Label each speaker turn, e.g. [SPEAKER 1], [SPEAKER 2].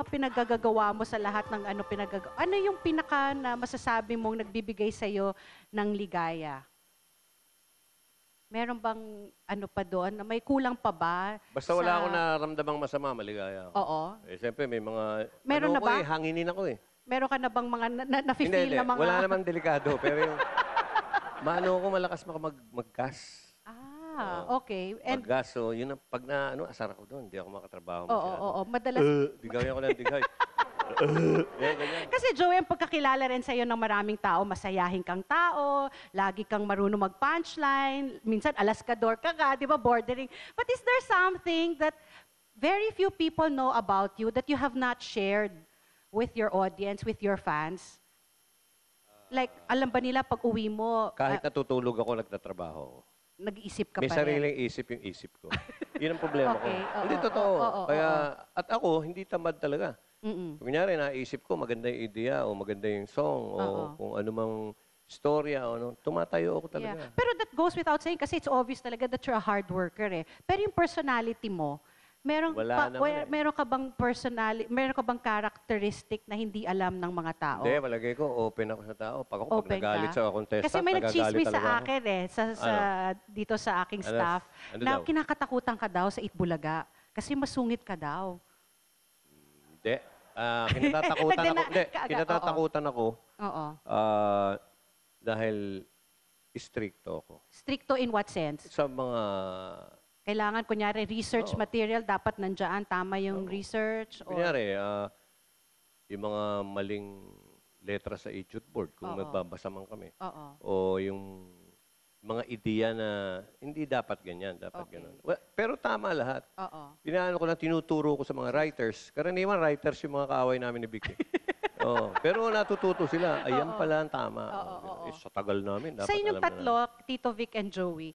[SPEAKER 1] mga pinaggagawa mo sa lahat ng ano pinagagawa? Ano yung pinaka na masasabi mong nagbibigay sa'yo ng ligaya? Meron bang ano pa doon? Na may kulang pa ba?
[SPEAKER 2] Basta wala akong nararamdamang masama, maligaya ako.
[SPEAKER 1] Oo.
[SPEAKER 2] Eh, siyempre, may mga...
[SPEAKER 1] Meron na
[SPEAKER 2] ako
[SPEAKER 1] ba?
[SPEAKER 2] hanginin ako eh.
[SPEAKER 1] Meron ka na bang mga
[SPEAKER 2] Hindi,
[SPEAKER 1] nafe-feel
[SPEAKER 2] hindi.
[SPEAKER 1] na mga...
[SPEAKER 2] Wala naman delikado. Pero yung... Maano ako malakas mag-gas.
[SPEAKER 1] Okay. And,
[SPEAKER 2] Mag-gas. So, yun ang pag na, asar ako doon. Hindi ako makatrabaho
[SPEAKER 1] oo,
[SPEAKER 2] masyado.
[SPEAKER 1] oo. Madalas...
[SPEAKER 2] Digay ako ng digay. Ganyan.
[SPEAKER 1] Kasi Joey, ang pagkakilala rin sa'yo ng maraming tao, masayahin kang tao, lagi kang marunong mag-punchline, minsan alaskador ka ka, di ba, bordering. But is there something that very few people know about you that you have not shared with your audience, with your fans? Like, alam ba nila pag uwi mo,
[SPEAKER 2] Kahit natutulog ako, nagtatrabaho.
[SPEAKER 1] nag-iisip ka
[SPEAKER 2] May
[SPEAKER 1] pa rin?
[SPEAKER 2] sariling isip yung isip ko. Yun ang problema
[SPEAKER 1] Okay,
[SPEAKER 2] ko.
[SPEAKER 1] oo,
[SPEAKER 2] Hindi totoo.
[SPEAKER 1] oo,
[SPEAKER 2] Kaya, at ako, hindi tamad talaga.
[SPEAKER 1] Mm-mm.
[SPEAKER 2] Kunyari, naisip ko, maganda yung idea o maganda yung song o kung ano mang storya o ano, tumatayo ako talaga.
[SPEAKER 1] Pero that goes without saying kasi it's obvious talaga that you're a hard worker eh. Pero yung personality mo,
[SPEAKER 2] Wala naman eh.
[SPEAKER 1] meron ka bang characteristic na hindi alam ng mga tao?
[SPEAKER 2] Hindi, malagay ko, open ako sa tao. Pag
[SPEAKER 1] Open
[SPEAKER 2] nagalit
[SPEAKER 1] ka?
[SPEAKER 2] sa contestant,
[SPEAKER 1] Kasi may
[SPEAKER 2] nagagalit
[SPEAKER 1] nag-chismis
[SPEAKER 2] talaga
[SPEAKER 1] sa
[SPEAKER 2] ako.
[SPEAKER 1] akin eh, dito sa aking
[SPEAKER 2] Ano-
[SPEAKER 1] staff,
[SPEAKER 2] ano
[SPEAKER 1] na
[SPEAKER 2] daw?
[SPEAKER 1] kinakatakutan ka daw sa Itbulaga. Kasi masungit ka daw.
[SPEAKER 2] Hindi. Kinatatakutan ako. Hindi,
[SPEAKER 1] Kaagad,
[SPEAKER 2] kinatatakutan ako
[SPEAKER 1] Oo.
[SPEAKER 2] dahil stricto ako.
[SPEAKER 1] Stricto in what sense?
[SPEAKER 2] Sa mga...
[SPEAKER 1] Kailangan, kunyari, research material, dapat nandiyan, tama yung research? Or...
[SPEAKER 2] Kunyari, yung mga maling letra sa etude board, kung nagbabasa man kami.
[SPEAKER 1] Oo.
[SPEAKER 2] O yung mga ideya na hindi dapat ganyan, dapat ganun. Well, pero tama lahat.
[SPEAKER 1] Oo.
[SPEAKER 2] Pinaano ko lang, tinuturo ko sa mga writers. Karaniwan writers yung mga kaaway namin ni Vicky. Pero natututo sila. Ayan pala ang tama. Sa tagal namin, dapat
[SPEAKER 1] Sa inyong
[SPEAKER 2] alam na
[SPEAKER 1] tatlo, Tito Vic and Joey,